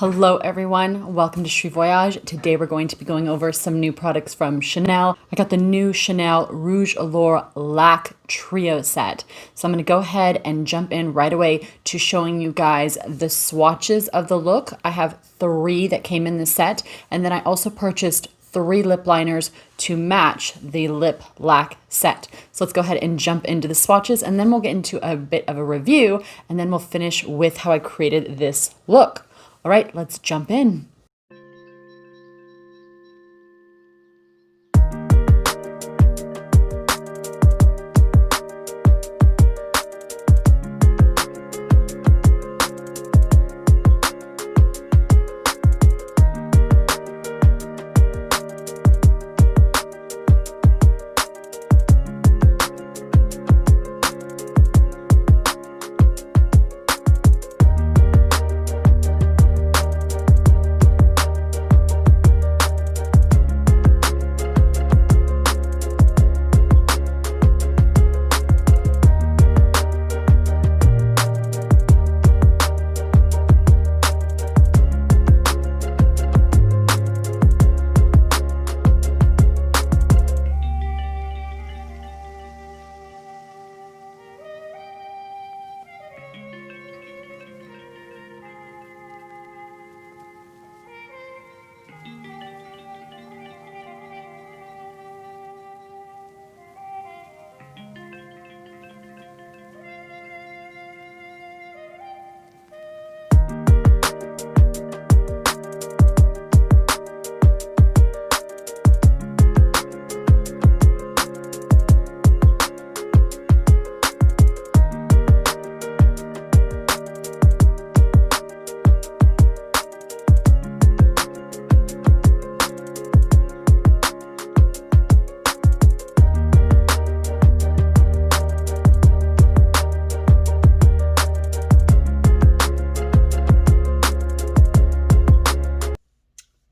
Hello everyone, welcome to Voyage. Today we're going to be going over some new products from Chanel. I got the new Chanel Rouge Allure Lacque Trio set. So I'm going to go ahead and jump in right away to showing you guys the swatches of the look. I have 3 that came in the set, and then I also purchased 3 lip liners to match the lip lacque set. So let's go ahead and jump into the swatches, and then we'll get into a bit of a review, and then we'll finish with how I created this look. All right, let's jump in.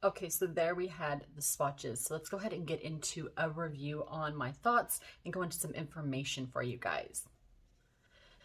Okay, so there we had the swatches. So let's go ahead and get into a review on my thoughts and go into some information for you guys.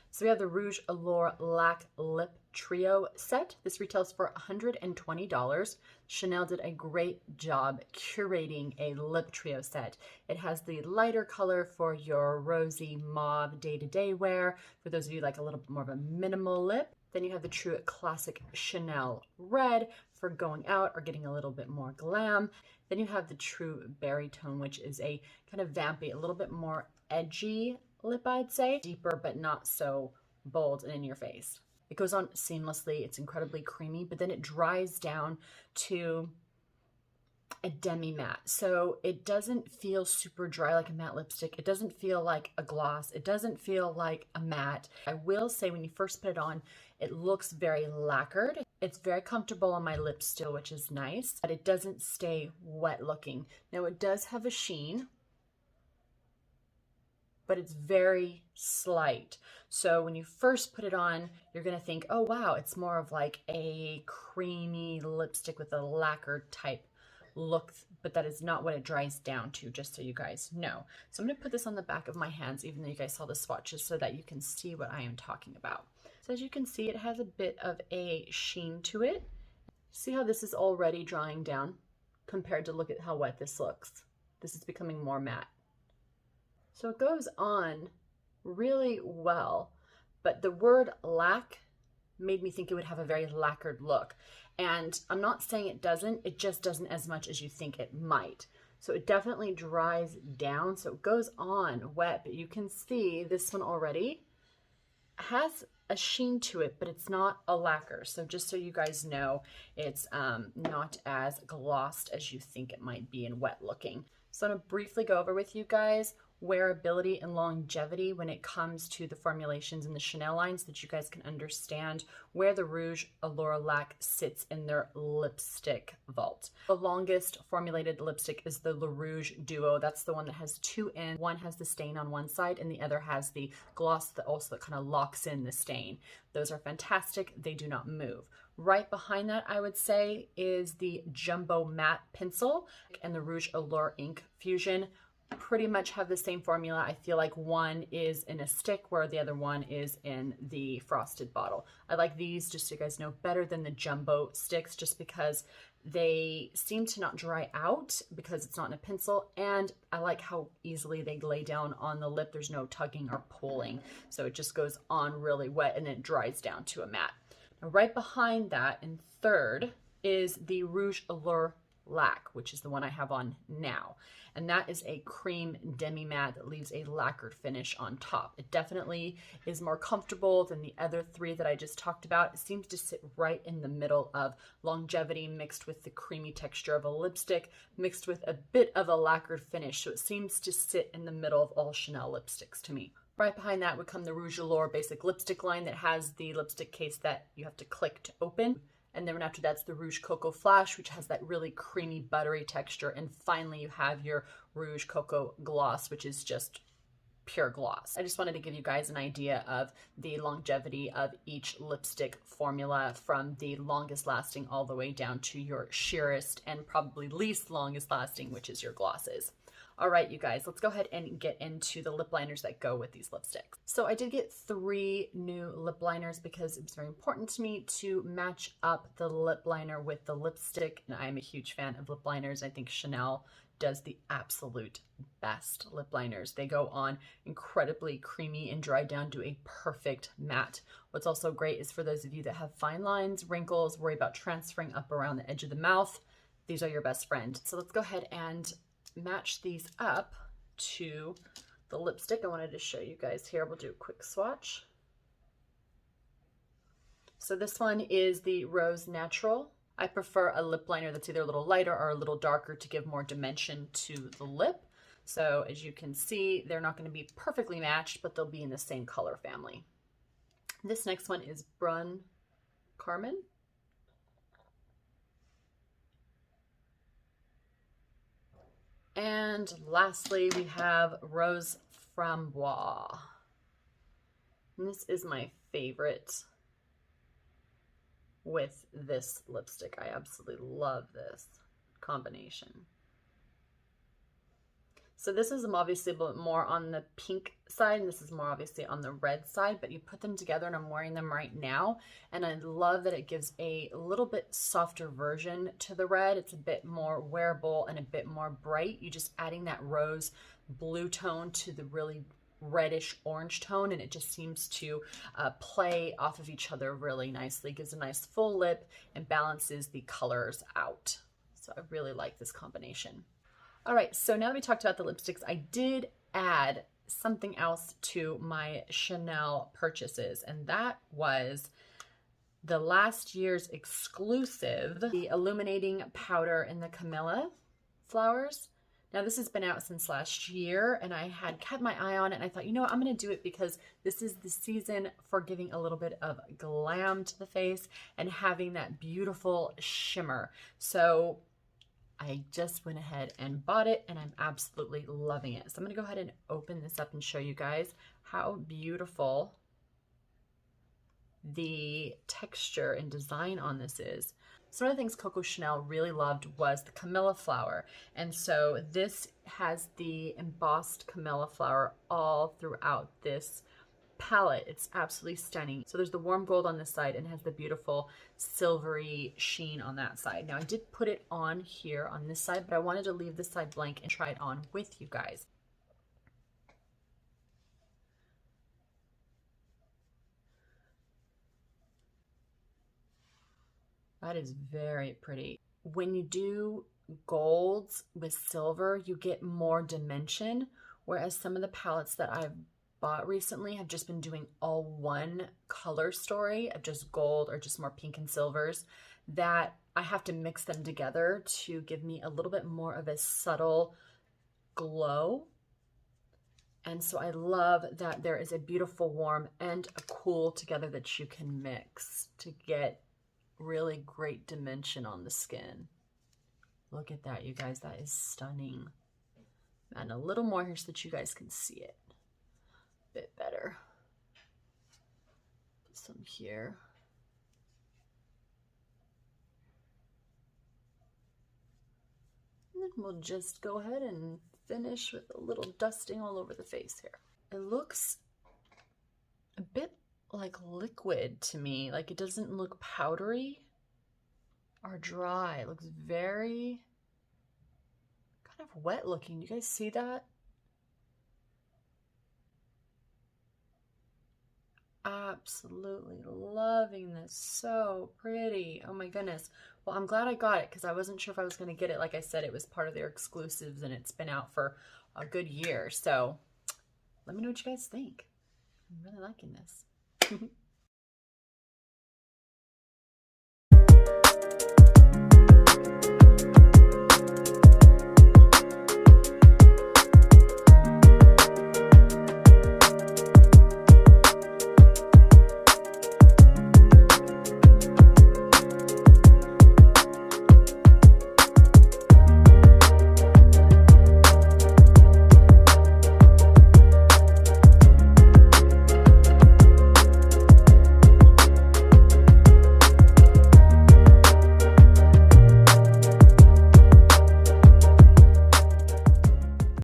So we have the Rouge Allure Lacque Lip Trio set. This retails for $120. Chanel did a great job curating a lip trio set. It has the lighter color for your rosy mauve day-to-day wear, for those of you like a little bit more of a minimal lip. Then you have the true classic Chanel red for going out or getting a little bit more glam. Then you have the true berry tone, which is a kind of vampy, a little bit more edgy lip, I'd say. Deeper, but not so bold and in your face. It goes on seamlessly. It's incredibly creamy, but then it dries down to a demi matte. So it doesn't feel super dry like a matte lipstick. It doesn't feel like a gloss. It doesn't feel like a matte. I will say when you first put it on, it looks very lacquered. It's very comfortable on my lips still, which is nice, but it doesn't stay wet looking. Now it does have a sheen, but it's very slight. So when you first put it on, you're gonna think, oh wow, it's more of like a creamy lipstick with a lacquered type look, but that is not what it dries down to, just so you guys know. So I'm gonna put this on the back of my hands, even though you guys saw the swatches, so that you can see what I am talking about. So as you can see, it has a bit of a sheen to it. See how this is already drying down compared to look at how wet this looks. This is becoming more matte. So it goes on really well, but the word lacque made me think it would have a very lacquered look. And I'm not saying it doesn't, it just doesn't as much as you think it might. So it definitely dries down, so it goes on wet, but you can see this one already has a sheen to it, but it's not a lacquer. So just so you guys know, it's not as glossed as you think it might be and wet looking. So I'm gonna briefly go over with you guys wearability and longevity when it comes to the formulations in the Chanel line, so that you guys can understand where the Rouge Allure Lacque sits in their lipstick vault. The longest formulated lipstick is the Le Rouge Duo. That's the one that has 2 ends. One has the stain on one side and the other has the gloss that also kind of locks in the stain. Those are fantastic. They do not move. Right behind that, I would say, is the Jumbo Matte Pencil and the Rouge Allure Ink Fusion. pretty much have the same formula. I feel like one is in a stick where the other one is in the frosted bottle. I like these, just so you guys know, better than the jumbo sticks, just because they seem to not dry out because it's not in a pencil, and I like how easily they lay down on the lip. There's no tugging or pulling, so it just goes on really wet and it dries down to a matte. Now, right behind that in third is the Rouge Allure Lacque, which is the one I have on now. And that is a cream demi matte that leaves a lacquered finish on top. It definitely is more comfortable than the other three that I just talked about. It seems to sit right in the middle of longevity mixed with the creamy texture of a lipstick, mixed with a bit of a lacquered finish. So it seems to sit in the middle of all Chanel lipsticks to me. Right behind that would come the Rouge Allure basic lipstick line that has the lipstick case that you have to click to open. And then after that's the Rouge Cocoa Flash, which has that really creamy, buttery texture. And finally, you have your Rouge Cocoa Gloss, which is just pure gloss. I just wanted to give you guys an idea of the longevity of each lipstick formula, from the longest lasting all the way down to your sheerest and probably least longest lasting, which is your glosses. All right, you guys, let's go ahead and get into the lip liners that go with these lipsticks. So I did get 3 new lip liners because it was very important to me to match up the lip liner with the lipstick. And I'm a huge fan of lip liners. I think Chanel does the absolute best lip liners. They go on incredibly creamy and dry down to a perfect matte. What's also great is for those of you that have fine lines, wrinkles, worry about transferring up around the edge of the mouth, these are your best friend. So let's go ahead and match these up to the lipstick. I wanted to show you guys here. We'll do a quick swatch. So this one is the Rose Natural. I prefer a lip liner that's either a little lighter or a little darker to give more dimension to the lip. So as you can see, they're not going to be perfectly matched, but they'll be in the same color family. This next one is Brun Carmen. And lastly, we have Rose Framboise. And this is my favorite with this lipstick. I absolutely love this combination. So this is obviously a bit more on the pink side, and this is more obviously on the red side, but you put them together, and I'm wearing them right now, and I love that it gives a little bit softer version to the red. It's a bit more wearable and a bit more bright. You just adding that rose blue tone to the really reddish orange tone, and it just seems to play off of each other really nicely. Gives a nice full lip and balances the colors out. So I really like this combination. All right, so now that we talked about the lipsticks, I did add something else to my Chanel purchases, and that was the last year's exclusive, the illuminating powder in the Camellia flowers. Now this has been out since last year, and I had kept my eye on it, and I thought, you know what, I'm gonna do it because this is the season for giving a little bit of glam to the face and having that beautiful shimmer. So I just went ahead and bought it, and I'm absolutely loving it. So I'm gonna go ahead and open this up and show you guys how beautiful the texture and design on this is. So one of the things Coco Chanel really loved was the camellia flower. And so this has the embossed camellia flower all throughout this palette. It's absolutely stunning. So there's the warm gold on this side and has the beautiful silvery sheen on that side. Now I did put it on here on this side, but I wanted to leave this side blank and try it on with you guys. That is very pretty. When you do golds with silver, you get more dimension, whereas some of the palettes that I've bought recently have just been doing all one color story of just gold or just more pink and silvers, that I have to mix them together to give me a little bit more of a subtle glow. And so I love that there is a beautiful warm and a cool together that you can mix to get really great dimension on the skin. Look at that, you guys. That is stunning. And a little more here so that you guys can see it a bit better. Put some here. And then we'll just go ahead and finish with a little dusting all over the face here. It looks a bit like liquid to me. Like it doesn't look powdery or dry. It looks very kind of wet looking. You guys see that? Absolutely loving this. So pretty. Oh my goodness. Well, I'm glad I got it because I wasn't sure if I was going to get it. Like I said, it was part of their exclusives and it's been out for a good year. So let me know what you guys think. I'm really liking this.